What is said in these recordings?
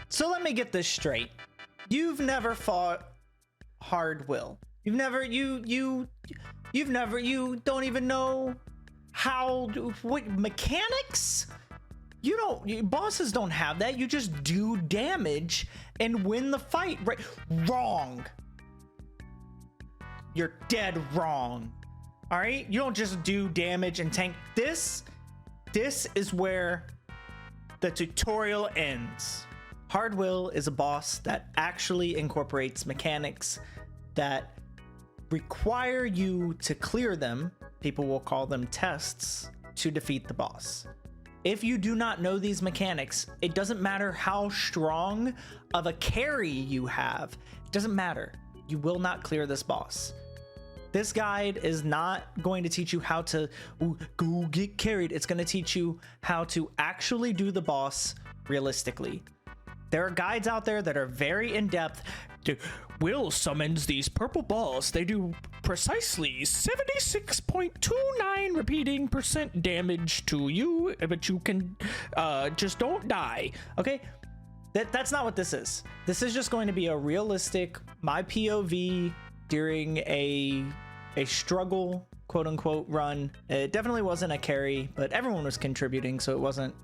So let me get this straight. You've never fought hard will. You don't even know what mechanics? Bosses don't have that. You just do damage and win the fight, right? Wrong. You're dead wrong. All right? You don't just do damage and tank. This is where the tutorial ends. Hard will is a boss that actually incorporates mechanics that require you to clear them. People will call them tests to defeat the boss. If you do not know these mechanics, it doesn't matter how strong of a carry you have. It doesn't matter. You will not clear this boss. This guide is not going to teach you how to go get carried. It's going to teach you how to actually do the boss realistically. There are guides out there that are very in-depth. Will summons these purple balls. They do precisely 76.29 repeating % damage to you, but you can just don't die. Okay, that's not what this is. This is just going to be a realistic my POV during a struggle, quote unquote, run. It definitely wasn't a carry, but everyone was contributing, so it wasn't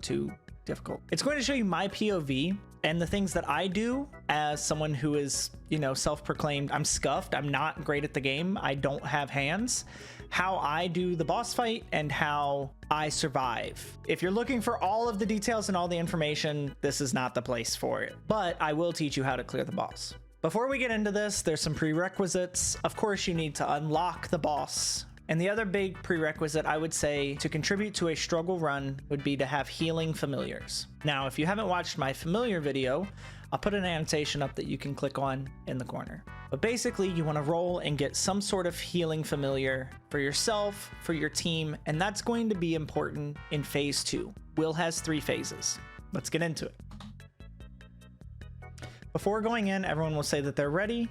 too difficult. It's going to show you my POV and the things that I do as someone who is, self-proclaimed, I'm scuffed, I'm not great at the game, I don't have hands, how I do the boss fight and how I survive. If you're looking for all of the details and all the information, this is not the place for it, but I will teach you how to clear the boss. Before we get into this, there's some prerequisites. Of course, you need to unlock the boss. And the other big prerequisite I would say to contribute to a struggle run would be to have healing familiars. Now, if you haven't watched my familiar video, I'll put an annotation up that you can click on in the corner. But basically, you want to roll and get some sort of healing familiar for yourself, for your team, and that's going to be important in phase 2. Will has 3 phases. Let's get into it. Before going in, everyone will say that they're ready,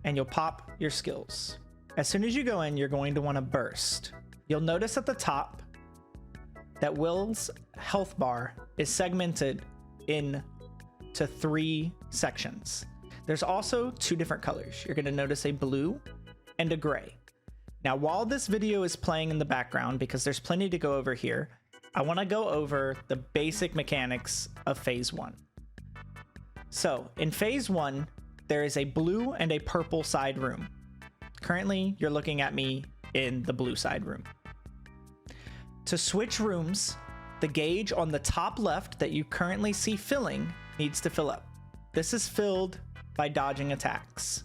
and you'll pop your skills. As soon as you go in, you're going to want to burst. You'll notice at the top that Will's health bar is segmented into 3 sections. There's also 2 different colors. You're going to notice a blue and a gray. Now, while this video is playing in the background, because there's plenty to go over here, I want to go over the basic mechanics of phase 1. So in phase 1, there is a blue and a purple side room. Currently, you're looking at me in the blue side room. To switch rooms, the gauge on the top left that you currently see filling needs to fill up. This is filled by dodging attacks.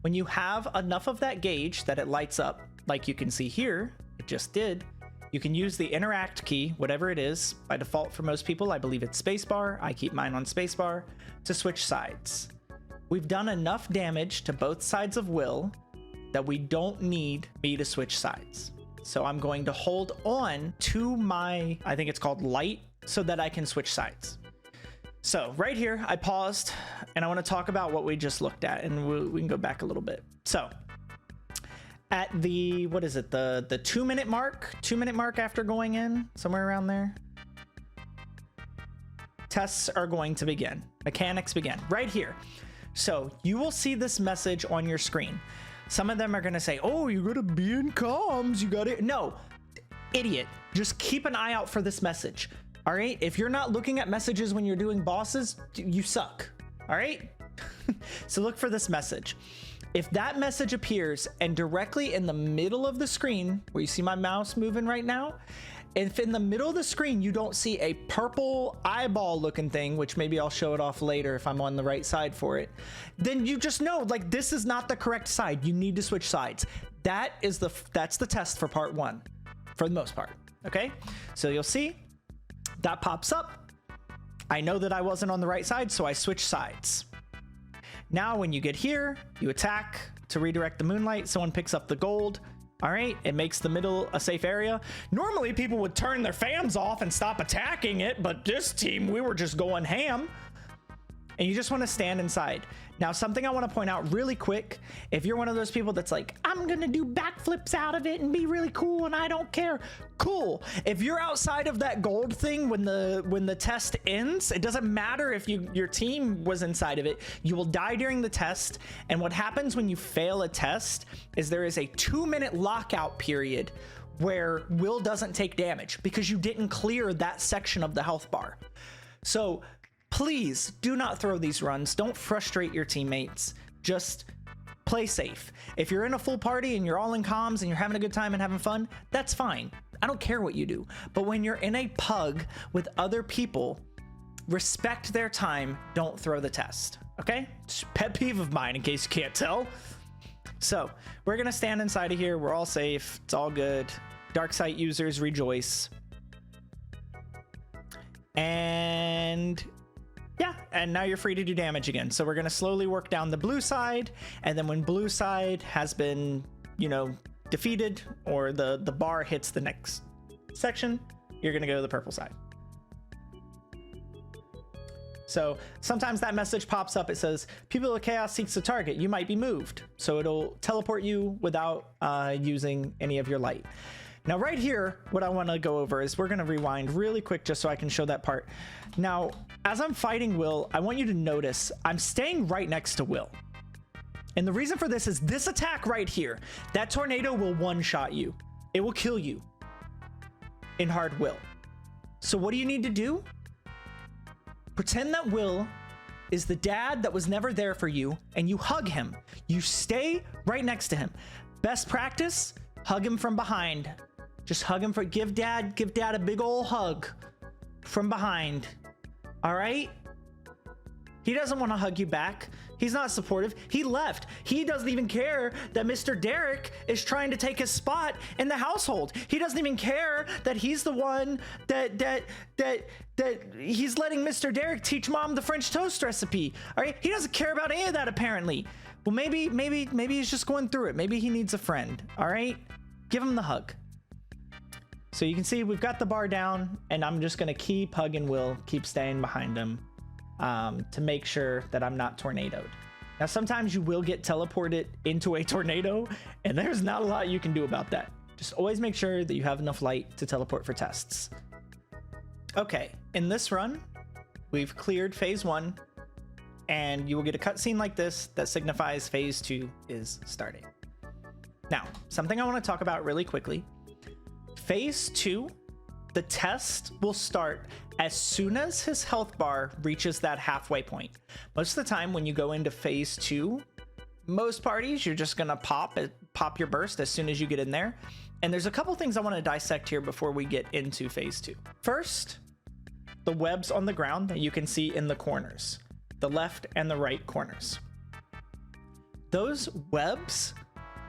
When you have enough of that gauge that it lights up, like you can see here, it just did, you can use the interact key, whatever it is. By default for most people, I believe it's spacebar. I keep mine on spacebar to switch sides. We've done enough damage to both sides of Will that we don't need me to switch sides. So I'm going to hold on to my, I think it's called light, so that I can switch sides. So right here, I paused and I want to talk about what we just looked at, and we can go back a little bit. So at the, what is it? The 2-minute mark, 2-minute mark after going in, somewhere around there. Tests are going to begin. Mechanics begin right here. So you will see this message on your screen. Some of them are going to say, oh, you got to be in comms. You got to. No, idiot. Just keep an eye out for this message. All right. If you're not looking at messages when you're doing bosses, you suck. All right. So look for this message. If that message appears and directly in the middle of the screen where you see my mouse moving right now, if in the middle of the screen you don't see a purple eyeball looking thing, which maybe I'll show it off later if I'm on the right side for it, then you just know, like, this is not the correct side. You need to switch sides. That's the test for part 1 for the most part. Okay, so you'll see that pops up. I know that I wasn't on the right side, so I switch sides. Now when you get here, you attack to redirect the moonlight. Someone picks up the gold. All right, it makes the middle a safe area. Normally people would turn their fans off and stop attacking it, but this team, we were just going ham. and you just want to stand inside. Now, something I want to point out really quick, if you're one of those people that's like, I'm gonna do backflips out of it and be really cool and I don't care, cool. If you're outside of that gold thing when the test ends, it doesn't matter if your team was inside of it, you will die during the test. And what happens when you fail a test is there is a 2-minute lockout period where Will doesn't take damage because you didn't clear that section of the health bar. So please do not throw these runs. Don't frustrate your teammates. Just play safe. If you're in a full party and you're all in comms and you're having a good time and having fun, that's fine. I don't care what you do. But when you're in a pug with other people, respect their time. Don't throw the test. Okay? Just pet peeve of mine in case you can't tell. So we're going to stand inside of here. We're all safe. It's all good. Dark Sight users rejoice. And yeah, and now you're free to do damage again. So we're going to slowly work down the blue side. And then when blue side has been, you know, defeated or the bar hits the next section, you're going to go to the purple side. So sometimes that message pops up. It says, Pupil of Chaos seeks a target. You might be moved. So it'll teleport you without using any of your light. Now right here, what I want to go over is we're going to rewind really quick just so I can show that part. Now, as I'm fighting Will, I want you to notice I'm staying right next to Will. And the reason for this is this attack right here. That tornado will one-shot you. It will kill you in hard Will. So what do you need to do? Pretend that Will is the dad that was never there for you and you hug him. You stay right next to him. Best practice, hug him from behind. Just hug him give dad a big old hug from behind. All right? He doesn't want to hug you back. He's not supportive. He left. He doesn't even care that Mr. Derek is trying to take his spot in the household. He doesn't even care that he's the one that he's letting Mr. Derek teach mom the French toast recipe. All right? He doesn't care about any of that apparently. Well, maybe he's just going through it. Maybe he needs a friend. All right? Give him the hug. So you can see we've got the bar down, and I'm just going to keep hugging Will, keep staying behind him to make sure that I'm not tornadoed. Now, sometimes you will get teleported into a tornado, and there's not a lot you can do about that. Just always make sure that you have enough light to teleport for tests. Okay, in this run, we've cleared phase 1, and you will get a cutscene like this that signifies phase 2 is starting. Now, something I want to talk about really quickly. Phase 2, the test will start as soon as his health bar reaches that halfway point. Most of the time when you go into phase 2, most parties, you're just gonna pop your burst as soon as you get in there. And there's a couple things I want to dissect here before we get into phase 2. First, the webs on the ground that you can see in the corners, the left and the right corners. Those webs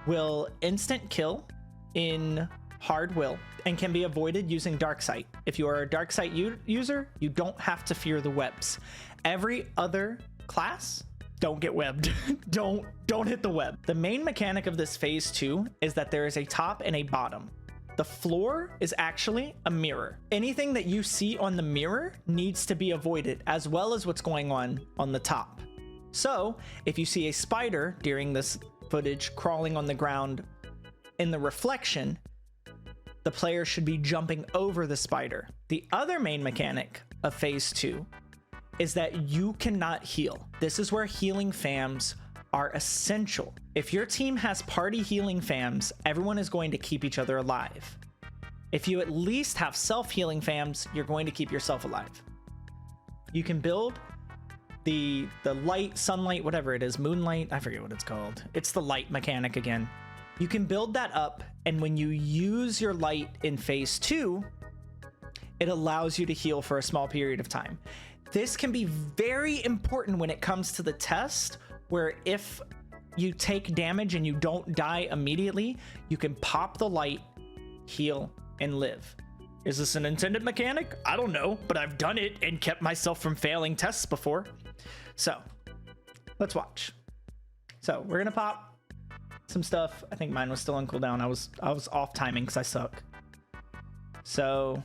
will instant kill in hard Will and can be avoided using Dark Sight. If you are a Dark Sight user, you don't have to fear the webs. Every other class, don't get webbed. don't hit the web. The main mechanic of this phase 2 is that there is a top and a bottom. The floor is actually a mirror. Anything that you see on the mirror needs to be avoided, as well as what's going on the top. So if you see a spider during this footage crawling on the ground in the reflection, the player should be jumping over the spider. The other main mechanic of phase 2 is that you cannot heal. This is where healing fams are essential. If your team has party healing fams, everyone is going to keep each other alive. If you at least have self-healing fams, you're going to keep yourself alive. You can build the light, sunlight, whatever it is, moonlight, I forget what it's called. It's the light mechanic again. You can build that up, and when you use your light in phase 2, it allows you to heal for a small period of time. This can be very important when it comes to the test, where if you take damage and you don't die immediately, you can pop the light, heal, and live. Is this an intended mechanic? I don't know, but I've done it and kept myself from failing tests before. So, let's watch. So, we're gonna pop some stuff. I think mine was still on cooldown. I was off timing because I suck. So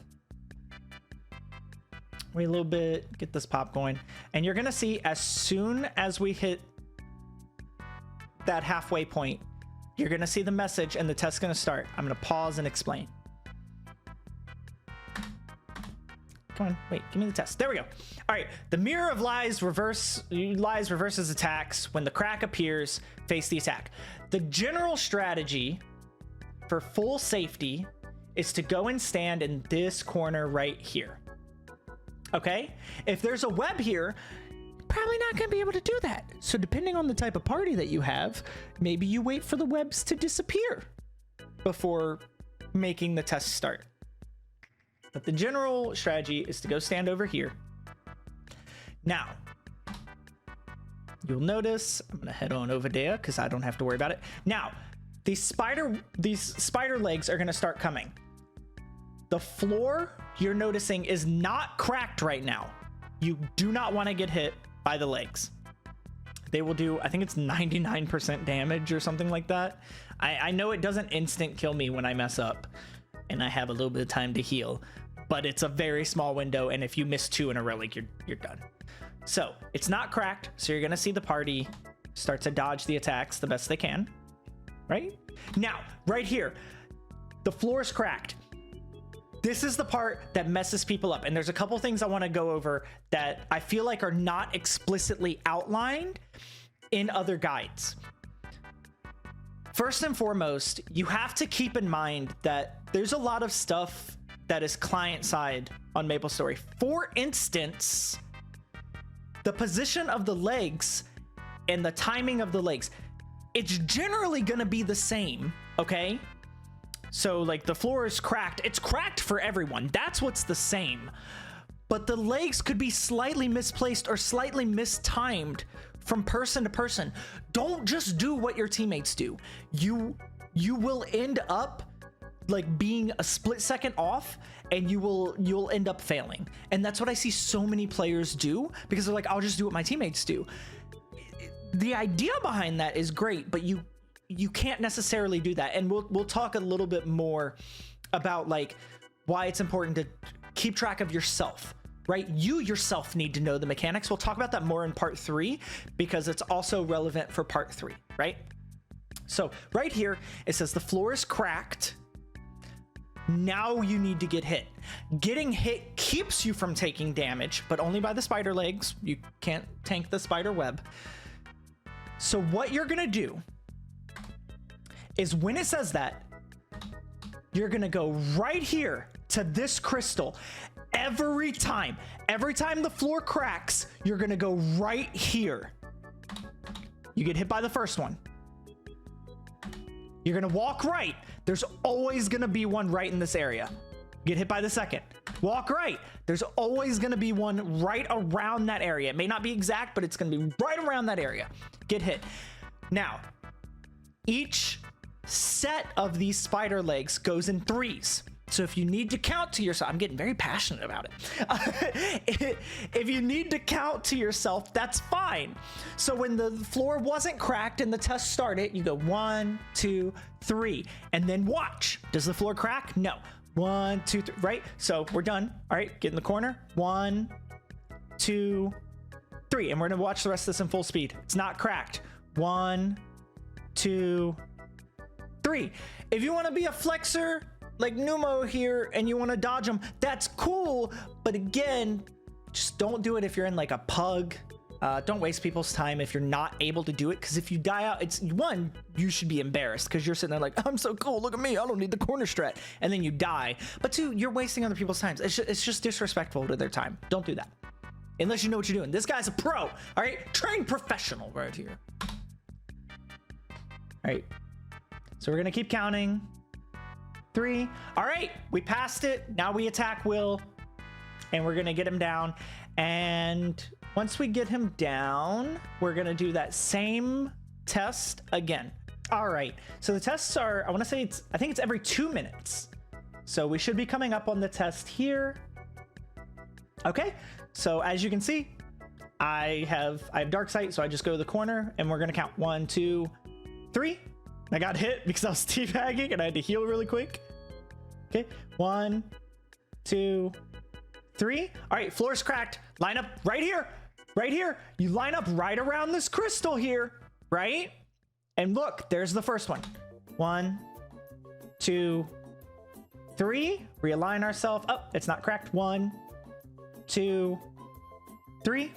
Wait a little bit, get this pop going. And you're gonna see as soon as we hit that halfway point, you're gonna see the message and the test's gonna start. I'm gonna pause and explain. Come on, wait, give me the test. There we go. All right, the mirror of lies reverses attacks. When the crack appears, face the attack. The general strategy for full safety is to go and stand in this corner right here. Okay? If there's a web here, probably not going to be able to do that. So depending on the type of party that you have, maybe you wait for the webs to disappear before making the test start. But the general strategy is to go stand over here. Now, you'll notice, I'm going to head on over there because I don't have to worry about it. Now, these spider legs are going to start coming. The floor, you're noticing, is not cracked right now. You do not want to get hit by the legs. They will do, I think it's 99% damage or something like that. I know it doesn't instant kill me when I mess up and I have a little bit of time to heal, but it's a very small window, and if you miss 2 in a row, like you're done. So it's not cracked, so you're gonna see the party start to dodge the attacks the best they can. Right now, right here, the floor is cracked. This is the part that messes people up, and there's a couple things I want to go over that I feel like are not explicitly outlined in other guides. First and foremost, you have to keep in mind that there's a lot of stuff that is client side on MapleStory. For instance, the position of the legs and the timing of the legs, it's generally going to be the same, okay? So like the floor is cracked. It's cracked for everyone. That's what's the same. But the legs could be slightly misplaced or slightly mistimed from person to person. Don't just do what your teammates do. You will end up like being a split second off, and you'll end up failing. And that's what I see so many players do, because they're like, I'll just do what my teammates do. The idea behind that is great, but you can't necessarily do that. And we'll talk a little bit more about like why it's important to keep track of yourself, right? You yourself need to know the mechanics. We'll talk about that more in part 3 because it's also relevant for part 3, right? So right here, it says the floor is cracked. Now you need to get hit. Getting hit keeps you from taking damage, but only by the spider legs. You can't tank the spider web. So what you're gonna do is when it says that, you're gonna go right here to this crystal. Every time the floor cracks, you're gonna go right here. You get hit by the first one. You're gonna walk right. There's always gonna be one right in this area. Get hit by the second. Walk right. There's always gonna be one right around that area. It may not be exact, but it's gonna be right around that area. Get hit. Now, each set of these spider legs goes in 3s. So if you need to count to yourself, I'm getting very passionate about it. If you need to count to yourself, that's fine. So when the floor wasn't cracked and the test started, you go 1, 2, 3, and then watch. Does the floor crack? No. 1, 2, 3, right? So we're done. All right, get in the corner. 1, 2, 3, and we're gonna watch the rest of this in full speed. It's not cracked. 1, 2, 3. If you want to be a flexer like Numo here and you want to dodge them, that's cool, but again, just don't do it if you're in like a pug. Don't waste people's time if you're not able to do it, because if you die out, it's one, you should be embarrassed because you're sitting there like, I'm so cool, look at me, I don't need the corner strat, and then you die. But 2, you're wasting other people's time. It's just disrespectful to their time. Don't do that unless you know what you're doing. This guy's a pro. All right, trained professional right here. All right, so we're gonna keep counting. 3. All right, we passed it. Now we attack Will, and we're gonna get him down. And once we get him down, we're gonna do that same test again. All right, so the tests are, I think it's every 2 minutes. So we should be coming up on the test here. Okay, so as you can see, I have dark sight, so I just go to the corner and we're gonna count 1, 2, 3. I got hit because I was teabagging and I had to heal really quick. Okay, 1, 2, 3. All right, floor's cracked. Line up right here. Right here. You line up right around this crystal here, right? And look, there's the first one. 1, 2, 3. Realign ourselves. Oh, it's not cracked. 1, 2, 3.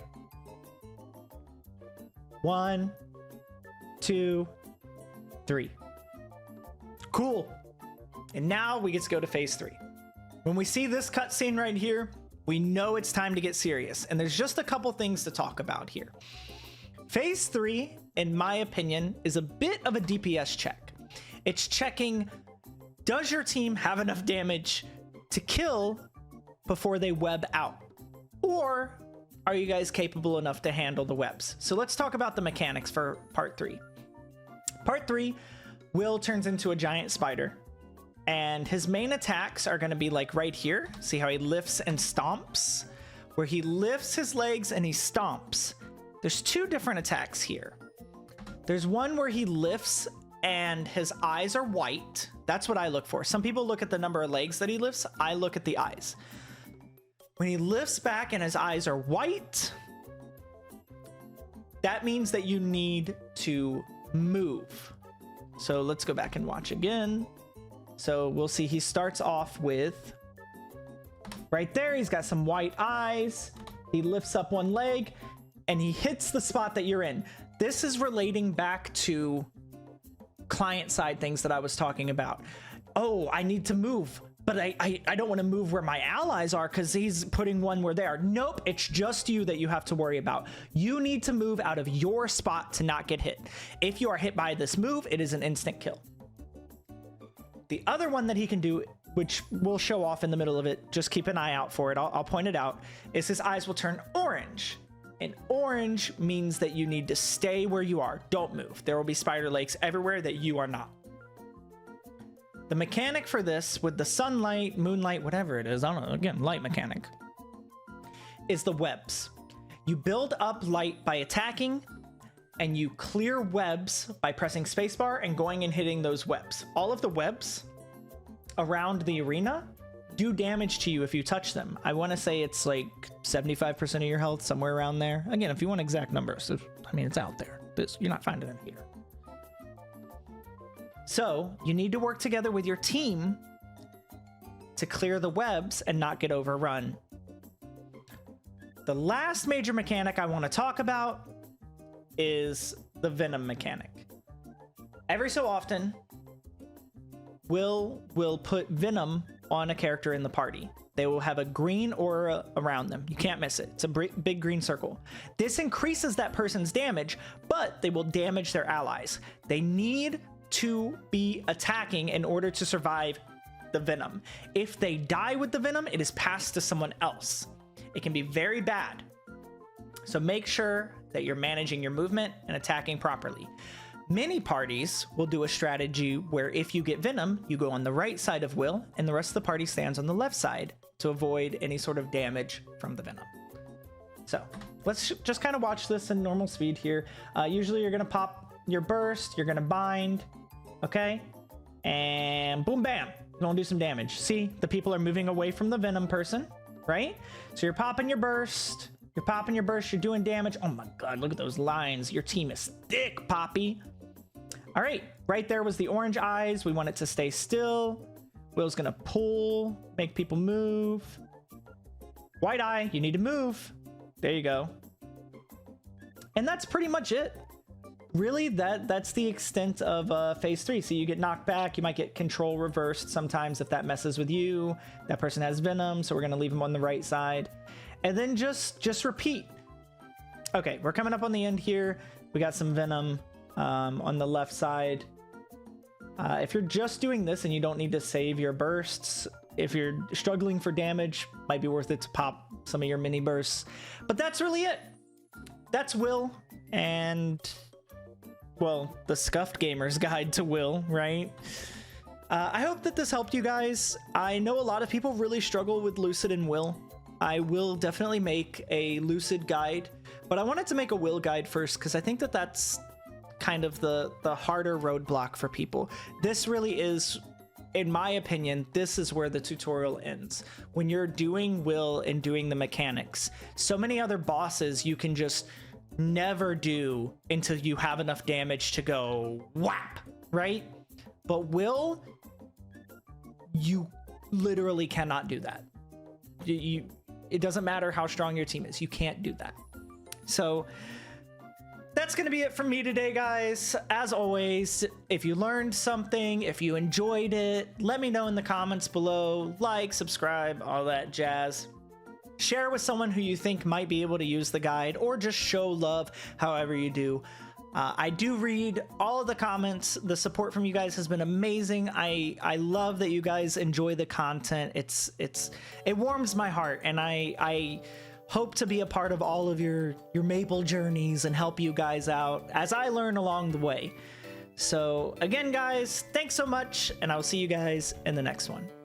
1, 2, 3. Cool. And now we get to go to phase 3. When we see this cutscene right here, we know it's time to get serious. And there's just a couple things to talk about here. Phase 3, in my opinion, is a bit of a DPS check. It's checking, does your team have enough damage to kill before they web out? Or are you guys capable enough to handle the webs? So let's talk about the mechanics for part 3. Part 3, Will turns into a giant spider. And his main attacks are going to be like right here. See how he lifts and stomps? Where he lifts his legs and he stomps. There's 2 different attacks here. There's one where he lifts and his eyes are white. That's what I look for. Some people look at the number of legs that he lifts. I look at the eyes. When he lifts back and his eyes are white, that means that you need to move. So let's go back and watch again. So we'll see he starts off with right there. He's got some white eyes. He lifts up one leg and he hits the spot that you're in. This is relating back to client side things that I was talking about. Oh, I need to move, but I don't want to move where my allies are because he's putting one where they are. Nope, it's just you that you have to worry about. You need to move out of your spot to not get hit. If you are hit by this move, it is an instant kill. The other one that he can do, which we'll show off in the middle of it, just keep an eye out for it, I'll point it out, is his eyes will turn orange. And orange means that you need to stay where you are. Don't move. There will be spider legs everywhere that you are not. The mechanic for this, with the sunlight, moonlight, whatever it is, I don't know, again, light mechanic, is the webs. You build up light by attacking, and you clear webs by pressing spacebar and going and hitting those webs. All of the webs around the arena do damage to you if you touch them. I want to say it's like 75% of your health, somewhere around there. Again, if you want exact numbers, I mean, it's out there. You're not finding it here. So you need to work together with your team to clear the webs and not get overrun. The last major mechanic I want to talk about is the venom mechanic. Every so often, Will put venom on a character in the party. They will have a green aura around them. You can't miss it. It's a big green circle. This increases that person's damage, but they will damage their allies. They need to be attacking in order to survive the venom. If they die with the venom, it is passed to someone else. It can be very bad. So make sure that you're managing your movement and attacking properly. Many parties will do a strategy where if you get venom, you go on the right side of Will and the rest of the party stands on the left side to avoid any sort of damage from the venom. So let's just kind of watch this in normal speed here. Usually you're going to pop your burst, you're going to bind, okay? And boom, bam, you're going to do some damage. See, the people are moving away from the venom person, right? So you're popping your burst, you're doing damage. Oh my God, look at those lines. Your team is thick, Poppy. All right, right there was the orange eyes. We want it to stay still. Will's gonna pull, make people move. White eye, you need to move. There you go. And that's pretty much it. Really, that's the extent of phase 3. So you get knocked back, you might get control reversed sometimes if that messes with you. That person has venom, so we're gonna leave him on the right side. And then just repeat. Okay, we're coming up on the end here. We got some venom on the left side. If you're just doing this and you don't need to save your bursts, if you're struggling for damage, might be worth it to pop some of your mini bursts. But that's really it. That's Will and, well, the Scuffed Gamer's Guide to Will, right? I hope that this helped you guys. I know a lot of people really struggle with Lucid and Will. I will definitely make a Lucid guide, but I wanted to make a Will guide first because I think that that's kind of the harder roadblock for people. This really is in my opinion, this is where the tutorial ends. When you're doing Will and doing the mechanics, so many other bosses you can just never do until you have enough damage to go whap, right? But Will, you literally cannot do that. It doesn't matter how strong your team is, you can't do that. So that's going to be it from me today, guys. As always, if you learned something, if you enjoyed it, let me know in the comments below. Like, subscribe, all that jazz. Share with someone who you think might be able to use the guide, or just show love however you do. I do read all of the comments. The support from you guys has been amazing. I love that you guys enjoy the content. It warms my heart, and I hope to be a part of all of your Maple journeys and help you guys out as I learn along the way. So again, guys, thanks so much, and I'll see you guys in the next one.